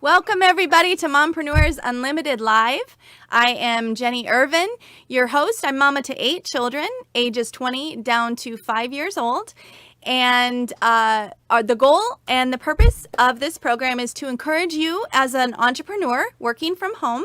Welcome, everybody, to Mompreneurs Unlimited Live. I am Jenny Irvin, your host. I'm mama to 8 children, ages 20 down to 5 years old. And the goal and the purpose of this program is to encourage you as an entrepreneur working from home,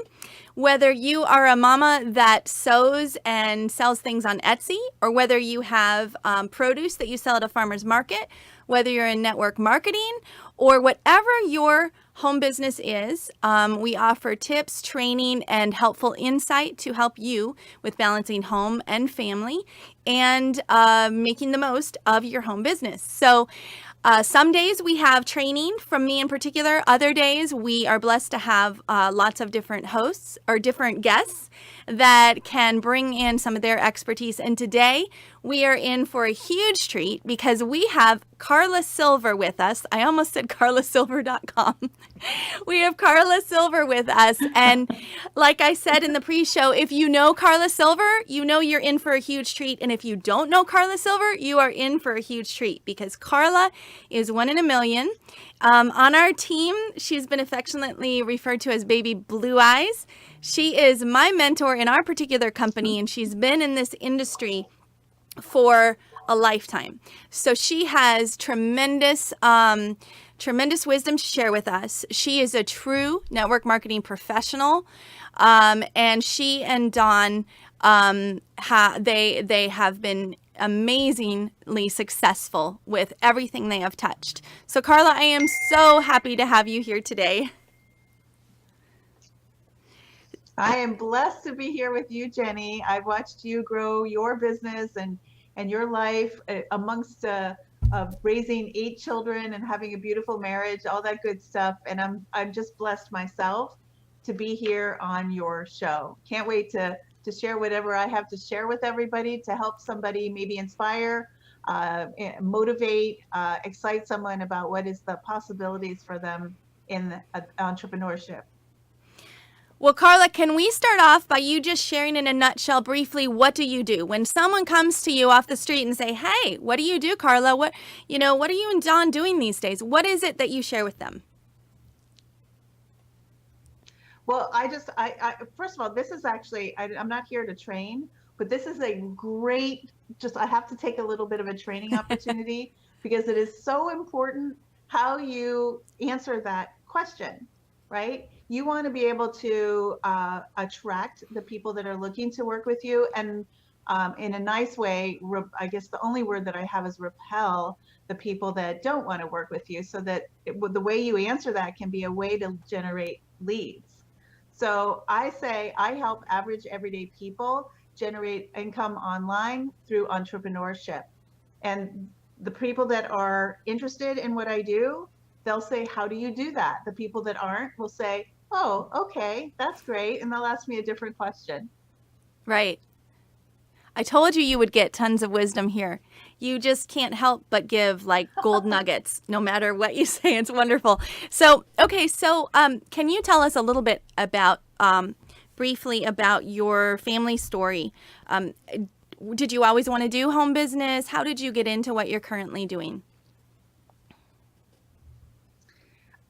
whether you are a mama that sews and sells things on Etsy, or whether you have produce that you sell at a farmer's market, whether you're in network marketing, or whatever your home business is, we offer tips, training, and helpful insight to help you with balancing home and family and making the most of your home business. So some days we have training from me in particular. Other days we are blessed to have lots of different hosts or different guests that can bring in some of their expertise. And today we are in for a huge treat because we have Karla Silver with us. I almost said karlasilver.com. We have Karla Silver with us. And like I said in the pre-show, if you know Karla Silver, you know you're in for a huge treat. And if you don't know Karla Silver, you are in for a huge treat because Karla is one in a million. On our team, she's been affectionately referred to as Baby Blue Eyes. She is my mentor in our particular company, and she's been in this industry for a lifetime. So she has tremendous wisdom to share with us. She is a true network marketing professional, and she and Dawn, they have been amazingly successful with everything they have touched. So Karla, I am so happy to have you here today. I am blessed to be here with you, Jenny. I've watched you grow your business and your life amongst raising 8 children and having a beautiful marriage, all that good stuff. And I'm just blessed myself to be here on your show. Can't wait to share whatever I have to share with everybody to help somebody maybe inspire, motivate, excite someone about what is the possibilities for them in entrepreneurship. Well, Karla, can we start off by you just sharing in a nutshell briefly, what do you do? When someone comes to you off the street and say, hey, what do you do, Karla? What are you and Dawn doing these days? What is it that you share with them? Well, I first of all, this is actually, I'm not here to train, but this is a great, I have to take a little bit of a training opportunity because it is so important how you answer that question, right? You want to be able to attract the people that are looking to work with you and in a nice way, I guess the only word that I have is repel the people that don't want to work with you, so that the way you answer that can be a way to generate leads. So I say I help average everyday people generate income online through entrepreneurship. And the people that are interested in what I do, they'll say, how do you do that? The people that aren't will say, oh, okay, that's great. And they'll ask me a different question. Right. I told you would get tons of wisdom here. You just can't help but give like gold nuggets, no matter what you say. It's wonderful. So, okay. So, can you tell us a little bit about, briefly about your family story? Did you always want to do home business? How did you get into what you're currently doing?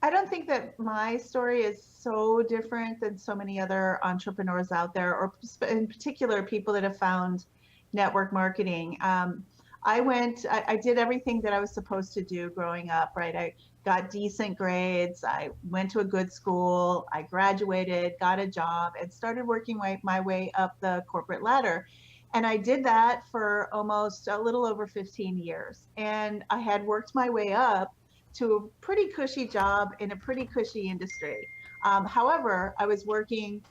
I don't think that my story is so different than so many other entrepreneurs out there, or in particular, people that have found network marketing. I did everything that I was supposed to do growing up, right? I got decent grades. I went to a good school. I graduated, got a job, and started working my way up the corporate ladder. And I did that for almost a little over 15 years. And I had worked my way up to a pretty cushy job in a pretty cushy industry. However, I was working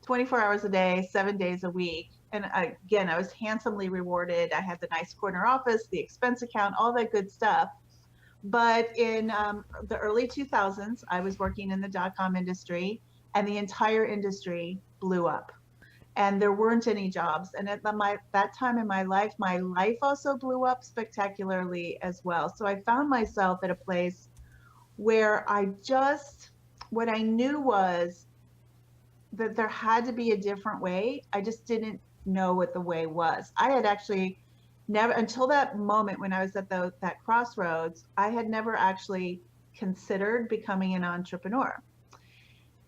24 hours a day, 7 days a week. And I was handsomely rewarded. I had the nice corner office, the expense account, all that good stuff. But in the early 2000s, I was working in the .com industry, and the entire industry blew up. And there weren't any jobs. And at that time in my life also blew up spectacularly as well. So I found myself at a place where what I knew was that there had to be a different way. I just didn't know what the way was. I had actually never, until that moment when I was at that crossroads, I had never actually considered becoming an entrepreneur.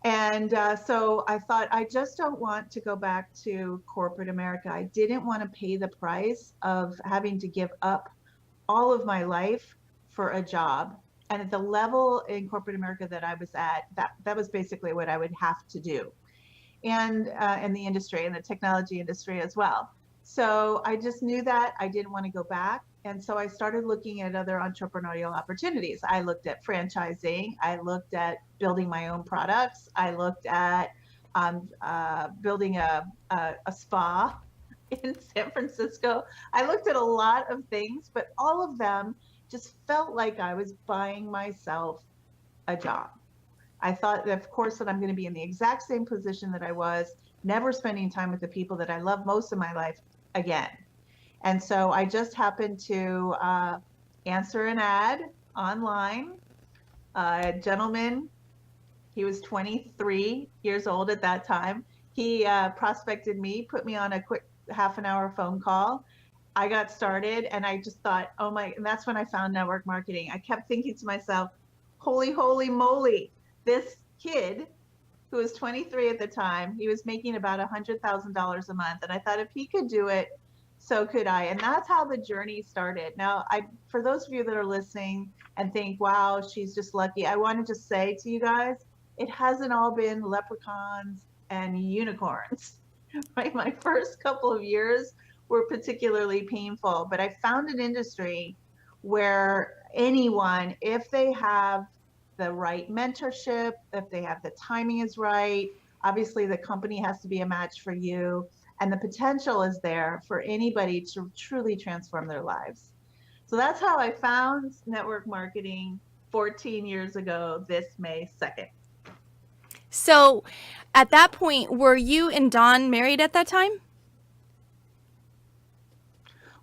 And so I thought, I just don't want to go back to corporate America. I didn't want to pay the price of having to give up all of my life for a job. And at the level in corporate America that I was at, that was basically what I would have to do. And in the industry, in the technology industry as well. So I just knew that I didn't want to go back. And so I started looking at other entrepreneurial opportunities. I looked at franchising. I looked at building my own products. I looked at building a spa in San Francisco. I looked at a lot of things, but all of them just felt like I was buying myself a job. I thought, of course, that I'm going to be in the exact same position that I was, never spending time with the people that I love most of my life again. And so I just happened to answer an ad online. A gentleman, he was 23 years old at that time. He prospected me, put me on a quick half an hour phone call. I got started and I just thought, oh my, and that's when I found network marketing. I kept thinking to myself, holy moly, this kid who was 23 at the time, he was making about $100,000 a month. And I thought if he could do it, so could I. And that's how the journey started. Now, for those of you that are listening and think, wow, she's just lucky, I want to just say to you guys, it hasn't all been leprechauns and unicorns. Right? My first couple of years were particularly painful, but I found an industry where anyone, if they have the right mentorship, if they have the timing is right, obviously the company has to be a match for you, and the potential is there for anybody to truly transform their lives. So that's how I found network marketing 14 years ago, this May 2nd. So at that point, were you and Dawn married at that time?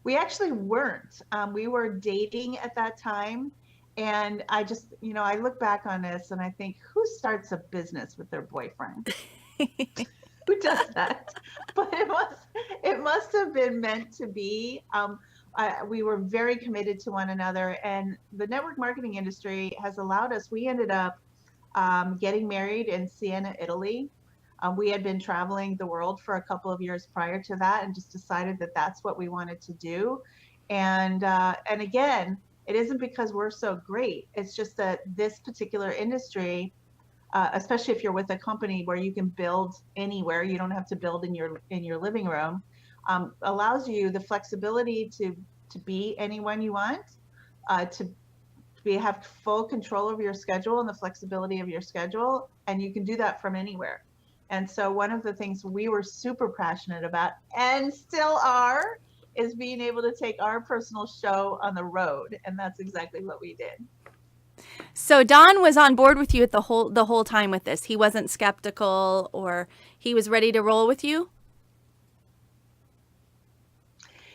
We actually weren't. We were dating at that time. And I just, I look back on this and I think, who starts a business with their boyfriend? Who does that? But it must have been meant to be. We were very committed to one another, and the network marketing industry has allowed us. We ended up getting married in Siena, Italy. We had been traveling the world for a couple of years prior to that, and just decided that that's what we wanted to do. And again, it isn't because we're so great. It's just that this particular industry, especially if you're with a company where you can build anywhere, you don't have to build in your living room, allows you the flexibility to be anyone you want, to have full control over your schedule and the flexibility of your schedule, and you can do that from anywhere. And so one of the things we were super passionate about, and still are, is being able to take our personal show on the road, and that's exactly what we did. So Don was on board with you at the whole time with this. He wasn't skeptical, or he was ready to roll with you?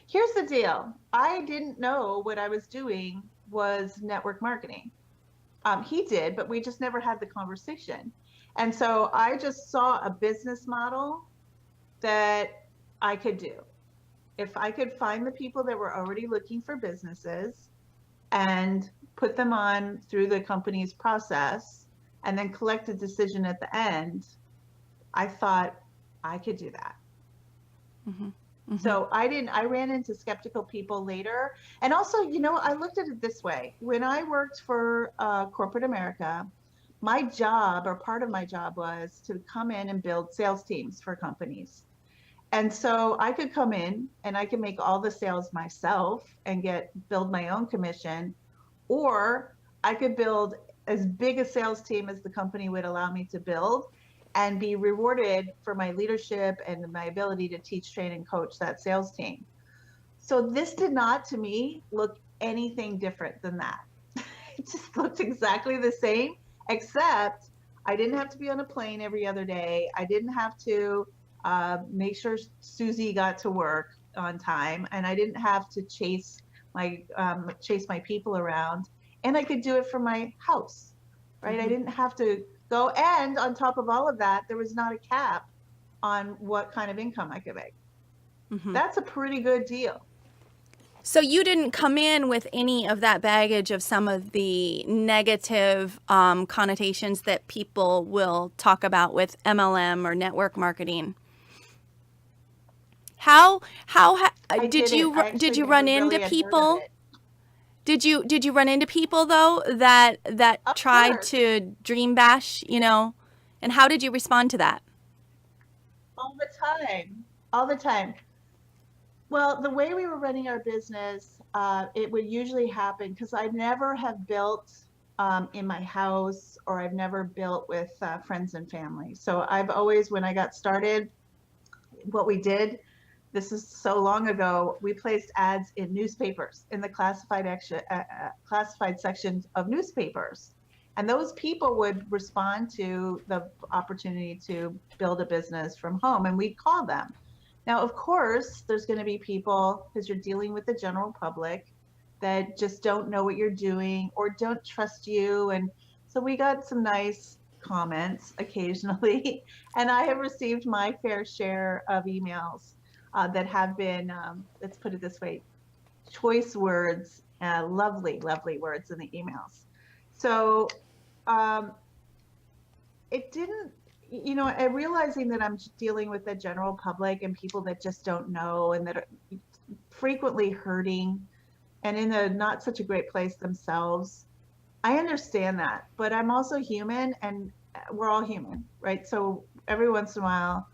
Here's the deal. I didn't know what I was doing was network marketing. He did, but we just never had the conversation. And so I just saw a business model that I could do. If I could find the people that were already looking for businesses and put them on through the company's process and then collect a decision at the end, I thought I could do that. Mm-hmm. Mm-hmm. So I ran into skeptical people later. And also, I looked at it this way. When I worked for corporate America, my job, or part of my job, was to come in and build sales teams for companies. And so I could come in and I could make all the sales myself and build my own commission, or I could build as big a sales team as the company would allow me to build and be rewarded for my leadership and my ability to teach, train, and coach that sales team. So this did not, to me, look anything different than that. It just looked exactly the same, except I didn't have to be on a plane every other day. I didn't have to make sure Susie got to work on time, and I didn't have to chase my people around, and I could do it from my house, right? Mm-hmm. I didn't have to go, and on top of all of that, there was not a cap on what kind of income I could make. Mm-hmm. That's a pretty good deal. So you didn't come in with any of that baggage of some of the negative connotations that people will talk about with MLM or network marketing. I Did didn't. you I did actually you run never into really had heard of people? it. Did you run into people though that Of tried course, to dream bash, and how did you respond to that? all the time, all the time. Well, the way we were running our business, it would usually happen because I never have built in my house, or I've never built with friends and family. So I've always, when I got started, what we did, this is so long ago, we placed ads in newspapers in the classified sections of newspapers. And those people would respond to the opportunity to build a business from home, and we'd call them. Now, of course, there's going to be people, because you're dealing with the general public, that just don't know what you're doing or don't trust you. And so we got some nice comments occasionally. And I have received my fair share of emails that have been, let's put it this way, choice words, lovely, lovely words in the emails. So um, it didn't, realizing that I'm dealing with the general public and people that just don't know and that are frequently hurting and in a not such a great place themselves. I understand that, but I'm also human, and we're all human, right? So every once in a while,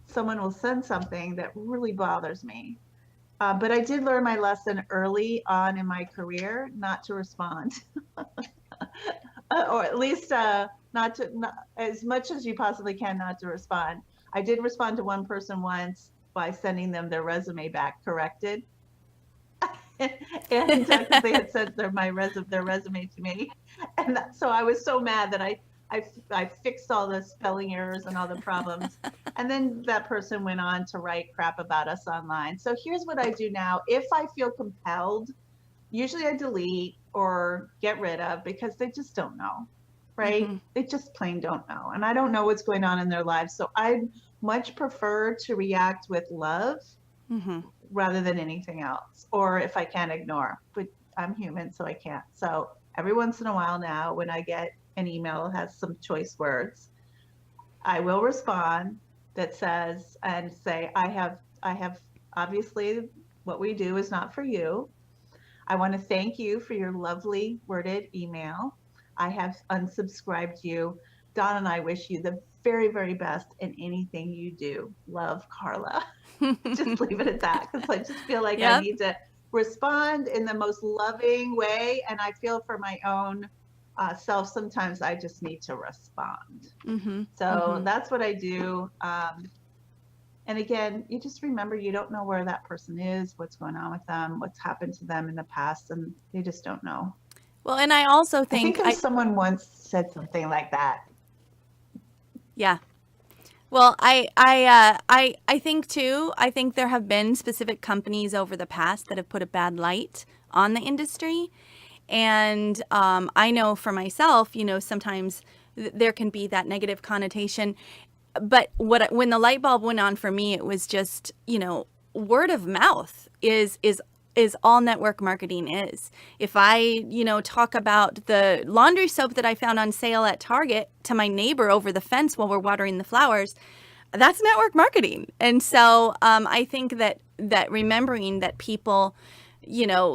someone will send something that really bothers me. But I did learn my lesson early on in my career not to respond, or at least not as much as you possibly can not to respond. I did respond to one person once by sending them their resume back corrected, and because they had sent their resume to me, and so I was so mad that I fixed all the spelling errors and all the problems, and then that person went on to write crap about us online. So here's what I do now: if I feel compelled, usually I delete or get rid of because they just don't know, right? Mm-hmm. They just plain don't know, and I don't know what's going on in their lives. So I much prefer to react with love Mm-hmm. rather than anything else, or if I can't ignore, but I'm human, so I can't. So every once in a while now, when I get an email that has some choice words, I will respond that says and say, I have obviously what we do is not for you. I want to thank you for your lovely worded email. I have unsubscribed you. Don and I wish you the very, very best in anything you do. Love, Karla. Just leave it at that, because I just feel like I Yep. need to respond in the most loving way. And I feel for my own self, sometimes I just need to respond. Mm-hmm. So Mm-hmm. that's what I do. And again, you just remember you don't know where that person is, what's going on with them, what's happened to them in the past, and they just don't know. Well, and I also I think think there was someone once said something like that. yeah. Well, I think too. I think there have been specific companies over the past that have put a bad light on the industry, and I know for myself, sometimes there can be that negative connotation. But when the light bulb went on for me, it was just word of mouth is all network marketing is. If I, talk about the laundry soap that I found on sale at Target to my neighbor over the fence while we're watering the flowers, that's network marketing. And so I think that remembering that people,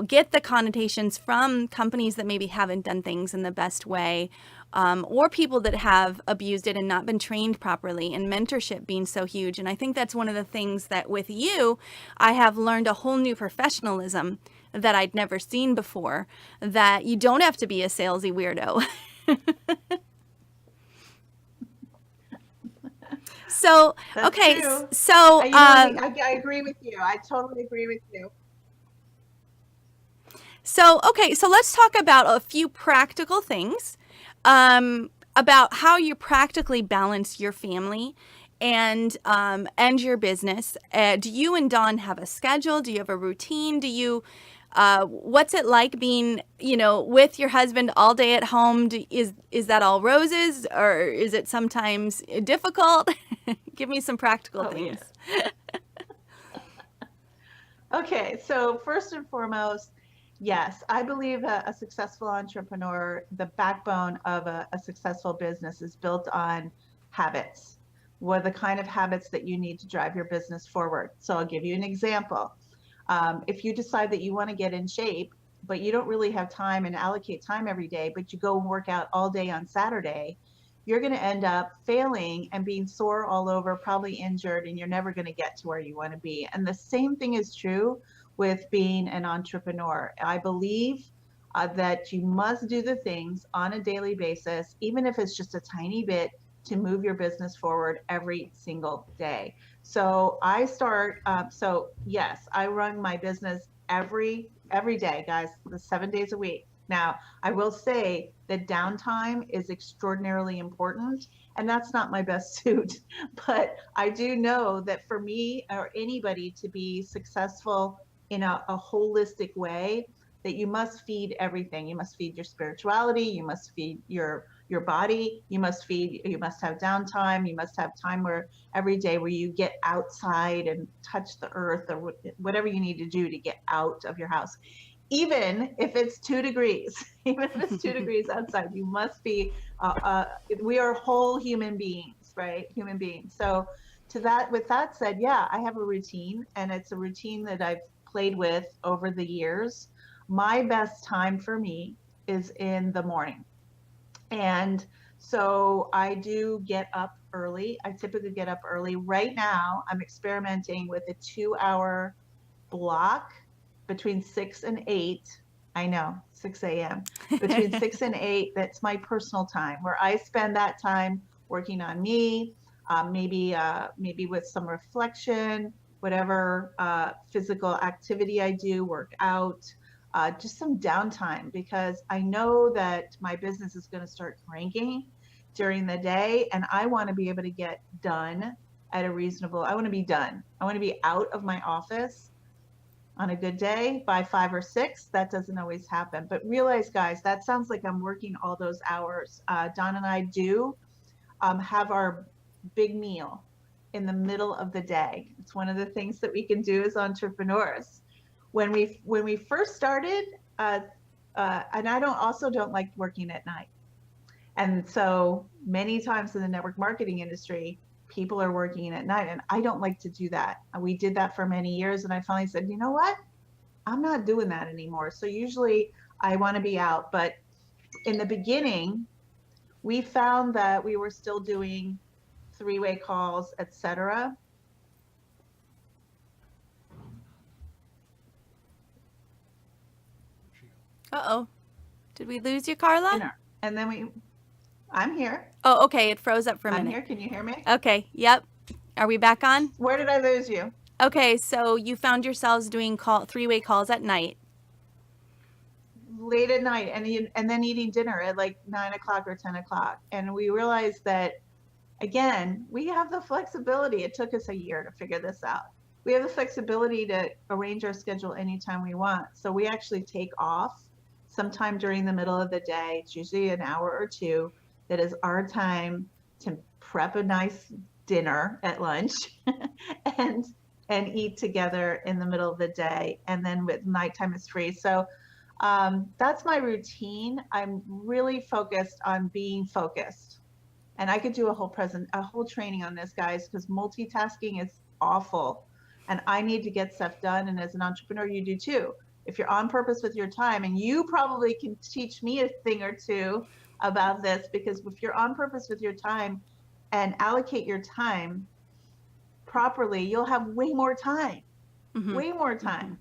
get the connotations from companies that maybe haven't done things in the best way, or people that have abused it and not been trained properly, and mentorship being so huge. And I think that's one of the things that with you, I have learned a whole new professionalism that I'd never seen before, that you don't have to be a salesy weirdo. So, That's okay, true. so I agree with you. I totally agree with you. so let's talk about a few practical things about how you practically balance your family and your business. Do you and Dawn have a schedule? Do you have a routine? What's it like being, with your husband all day at home? Is that all roses, or is it sometimes difficult? Give me some practical things. Yeah. Okay, so first and foremost, yes, I believe a successful entrepreneur, the backbone of a successful business is built on habits. What are the kind of habits that you need to drive your business forward? So I'll give you an example. If you decide that you want to get in shape, but you don't really have time and allocate time every day, but you go and work out all day on Saturday, you're going to end up failing and being sore all over, probably injured, and you're never going to get to where you want to be. And the same thing is true with being an entrepreneur. I believe that you must do the things on a daily basis, even if it's just a tiny bit, to move your business forward every single day. So I start. So yes, I run my business every day, guys. The 7 days a week. Now, I will say that downtime is extraordinarily important, and that's not my best suit. But I do know that for me or anybody to be successful in a holistic way, that you must feed everything. You must feed your spirituality. You must feed your body. You must have downtime. You must have time where every day where you get outside and touch the earth or whatever you need to do to get out of your house. Even if it's 2 degrees, even if it's 2 degrees outside, you must be, we are whole human beings, right? Human beings. So with that said, yeah, I have a routine, and it's a routine that I've played with over the years. My best time for me is in the morning. And so I do get up early. I typically get up early. Right now, I'm experimenting with a 2 hour block between 6 and 8. I know, 6 a.m. Between 6 and 8, that's my personal time where I spend that time working on me, maybe with some reflection, whatever physical activity I do, work out, just some downtime, because I know that my business is going to start cranking during the day, and I want to be able to get done at a reasonable. I want to be done. I want to be out of my office on a good day by 5 or 6. That doesn't always happen, but realize, guys, that sounds like I'm working all those hours. Don and I do have our big meal in the middle of the day. It's one of the things that we can do as entrepreneurs. When we first started, and I don't like working at night. And so many times in the network marketing industry, people are working at night, and I don't like to do that. We did that for many years, and I finally said, you know what? I'm not doing that anymore. So usually I want to be out, but in the beginning, we found that we were still doing 3-way calls, etc. Uh-oh. Did we lose you, Karla? And then I'm here. Oh, okay. It froze up for a minute. I'm here. Can you hear me? Okay. Yep. Are we back on? Where did I lose you? Okay. So you found yourselves doing 3-way calls at night. Late at night, and then eating dinner at like 9 o'clock or 10 o'clock. And we realized that, again, we have the flexibility. It took us a year to figure this out. We have the flexibility to arrange our schedule anytime we want. So we actually take off sometime during the middle of the day. It's usually an hour or two. That is our time to prep a nice dinner at lunch and eat together in the middle of the day. And then with nighttime is free. So that's my routine. I'm really focused on being focused. And I could do a whole training on this, guys, because multitasking is awful. And I need to get stuff done. And as an entrepreneur, you do too. If you're on purpose with your time, and you probably can teach me a thing or two about this, because if you're on purpose with your time and allocate your time properly, you'll have way more time, way more time. Mm-hmm.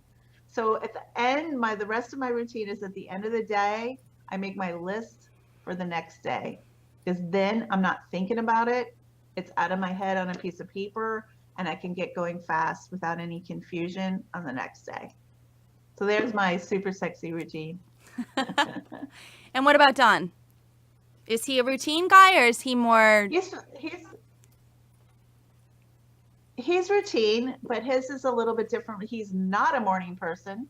So at the end, the rest of my routine is at the end of the day, I make my list for the next day, because then I'm not thinking about it. It's out of my head on a piece of paper, and I can get going fast without any confusion on the next day. So there's my super sexy routine. And what about Don? Is he a routine guy, or is he more? He's routine, but his is a little bit different. He's not a morning person.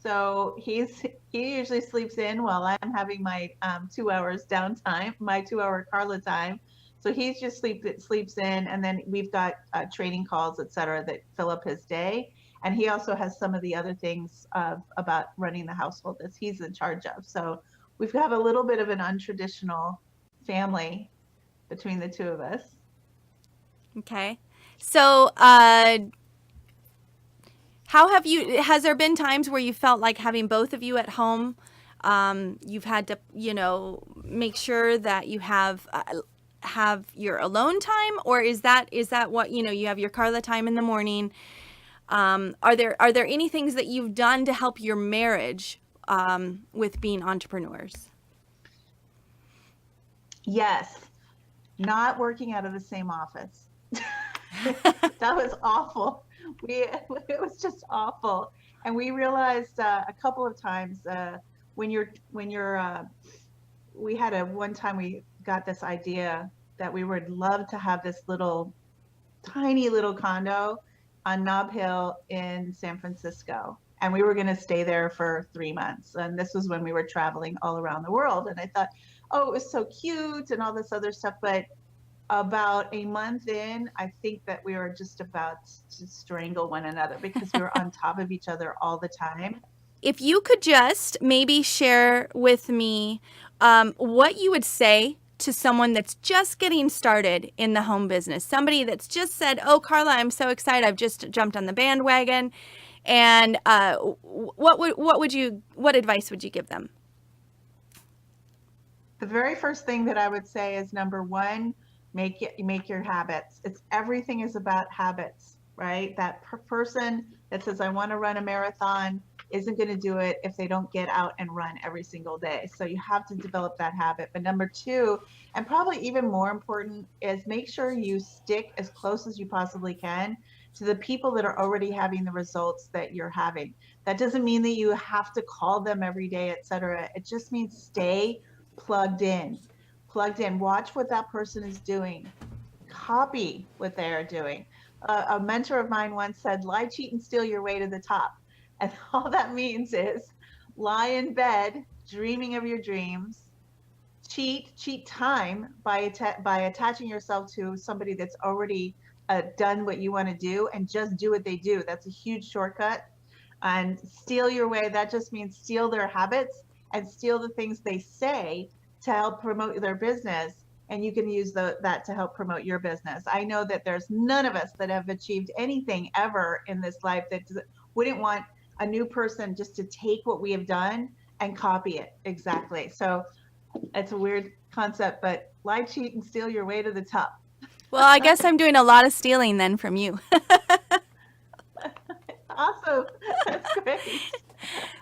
So he usually sleeps in while I'm having my 2 hours downtime, my 2-hour Karla time. So he's just sleeps in, and then we've got training calls, etc., that fill up his day. And he also has some of the other things about running the household that he's in charge of. So we've got a little bit of an untraditional family between the two of us. Okay. So, has there been times where you felt like having both of you at home, you've had to, make sure that you have your alone time, or is that what, you have your Karla time in the morning? Are there any things that you've done to help your marriage, with being entrepreneurs? Yes, not working out of the same office. That was awful. It was just awful. And we realized a couple of times we had one time we got this idea that we would love to have this tiny little condo on Nob Hill in San Francisco. And we were going to stay there for 3 months. And this was when we were traveling all around the world. And I thought, oh, it was so cute and all this other stuff. But about a month in, I think that we were just about to strangle one another because we were on top of each other all the time. If you could just maybe share with me, what you would say to someone that's just getting started in the home business, somebody that's just said, "Oh, Karla, I'm so excited! I've just jumped on the bandwagon," and what advice would you give them? The very first thing that I would say is, number one, make your habits. Everything is about habits, right? That person that says, I want to run a marathon, isn't going to do it if they don't get out and run every single day. So you have to develop that habit. But number two, and probably even more important, is make sure you stick as close as you possibly can to the people that are already having the results that you're having. That doesn't mean that you have to call them every day, etc. It just means stay plugged in. Watch what that person is doing. Copy what they are doing. A mentor of mine once said, lie, cheat, and steal your way to the top. And all that means is lie in bed, dreaming of your dreams, cheat time by attaching yourself to somebody that's already done what you want to do, and just do what they do. That's a huge shortcut. And steal your way, that just means steal their habits and steal the things they say to help promote their business. And you can use that to help promote your business. I know that there's none of us that have achieved anything ever in this life that wouldn't want a new person just to take what we have done and copy it exactly. So it's a weird concept, but lie, cheat, and steal your way to the top. Well, I guess I'm doing a lot of stealing then from you. Awesome. That's great.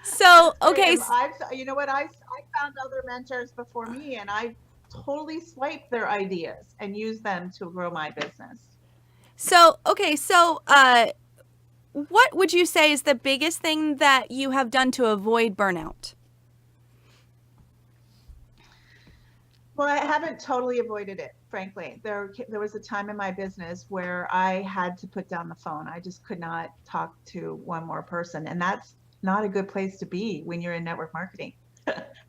So, okay. You know what? I found other mentors before me, and I totally swiped their ideas and used them to grow my business. So, okay. So, what would you say is the biggest thing that you have done to avoid burnout? Well, I haven't totally avoided it, frankly. There was a time in my business where I had to put down the phone. I just could not talk to one more person. And that's not a good place to be when you're in network marketing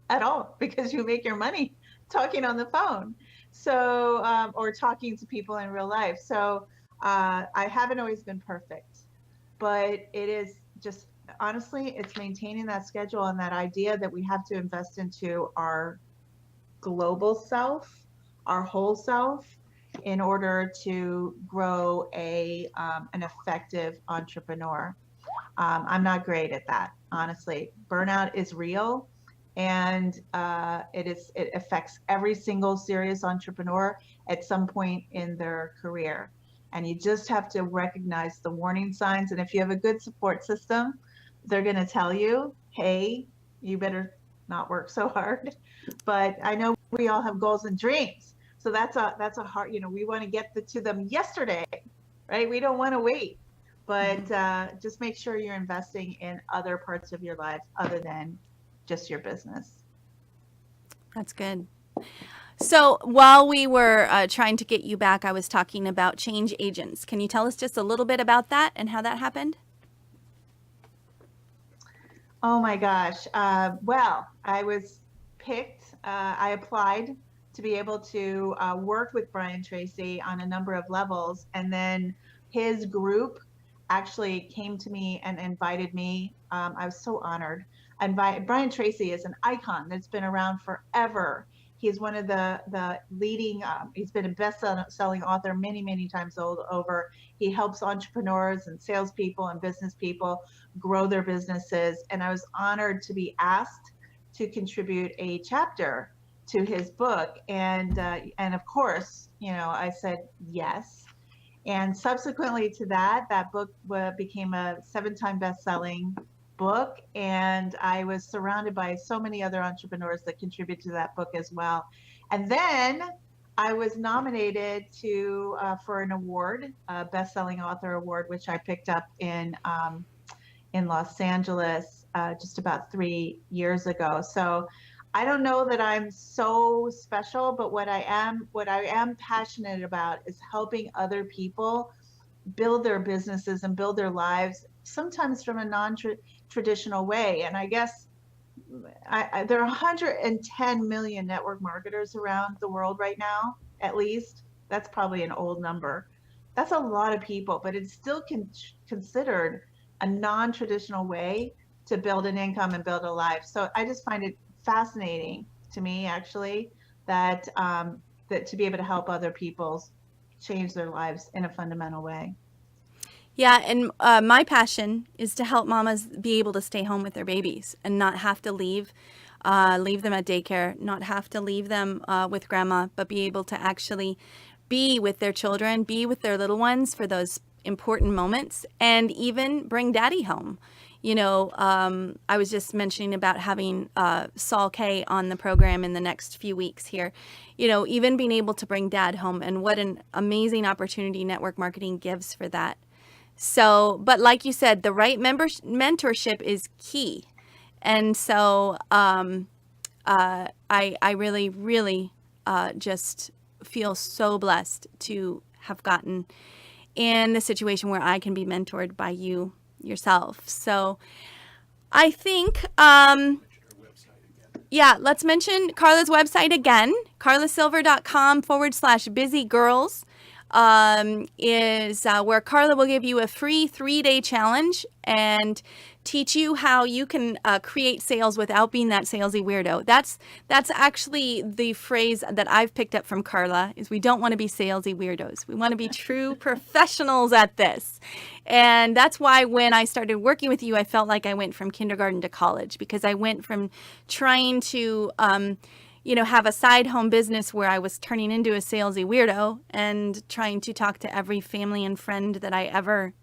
at all, because you make your money talking on the phone. So, or talking to people in real life. So I haven't always been perfect, but it is just, honestly, it's maintaining that schedule and that idea that we have to invest into our global self, our whole self, in order to grow an effective entrepreneur. I'm not great at that, honestly. Burnout is real, and it affects every single serious entrepreneur at some point in their career. And you just have to recognize the warning signs. And if you have a good support system, they're going to tell you, hey, you better not work so hard. But I know we all have goals and dreams. So that's a hard, we want to get to them yesterday, right? We don't want to wait. But just make sure you're investing in other parts of your life other than just your business. That's good. So while we were trying to get you back, I was talking about change agents. Can you tell us just a little bit about that and how that happened? Oh my gosh. Well, I was picked. I applied to be able to work with Brian Tracy on a number of levels. And then his group actually came to me and invited me. I was so honored. Brian Tracy is an icon that's been around forever. He's one of the leading. He's been a best-selling author many times over. He helps entrepreneurs and salespeople and business people grow their businesses. And I was honored to be asked to contribute a chapter to his book. And of course, I said yes. And subsequently to that, that book became a 7-time best-selling book. And I was surrounded by so many other entrepreneurs that contributed to that book as well. And then I was nominated for an award, a best-selling author award, which I picked up in Los Angeles just about 3 years ago. So I don't know that I'm so special, but what I am passionate about is helping other people build their businesses and build their lives, sometimes from a non-traditional way. And I guess there are 110 million network marketers around the world right now, at least. That's probably an old number. That's a lot of people, but it's still considered a non-traditional way to build an income and build a life. So I just find it fascinating to me, actually, that to be able to help other people change their lives in a fundamental way. Yeah, and my passion is to help mamas be able to stay home with their babies and not have to leave them at daycare, not have to leave them with grandma, but be able to actually be with their children, be with their little ones for those important moments, and even bring daddy home. I was just mentioning about having Saul K on the program in the next few weeks here. Even being able to bring dad home, and what an amazing opportunity network marketing gives for that. So, but like you said, the right mentorship is key. And so I really just feel so blessed to have gotten in the situation where I can be mentored by you yourself. So I think, let's mention Karla's website again. karlasilver.com/busygirls is where Karla will give you a free 3-day challenge and teach you how you can create sales without being that salesy weirdo. That's actually the phrase that I've picked up from Karla, is we don't want to be salesy weirdos. We want to be true professionals at this. And that's why when I started working with you, I felt like I went from kindergarten to college, because I went from trying to have a side home business where I was turning into a salesy weirdo and trying to talk to every family and friend that I ever,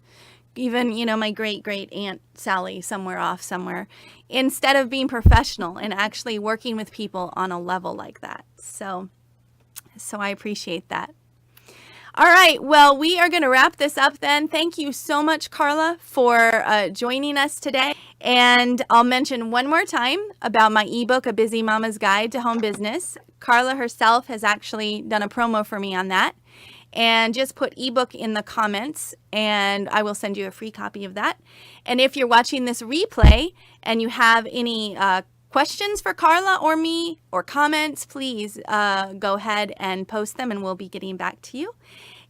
even, my great aunt Sally somewhere, instead of being professional and actually working with people on a level like that. So I appreciate that. All right. Well, we are going to wrap this up then. Thank you so much, Karla, for joining us today. And I'll mention one more time about my ebook, A Busy Mama's Guide to Home Business. Karla herself has actually done a promo for me on that. And just put ebook in the comments and I will send you a free copy of that. And if you're watching this replay and you have any questions for Karla or me or comments, please go ahead and post them and we'll be getting back to you.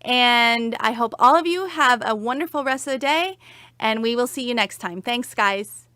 And I hope all of you have a wonderful rest of the day, and we will see you next time. Thanks, guys.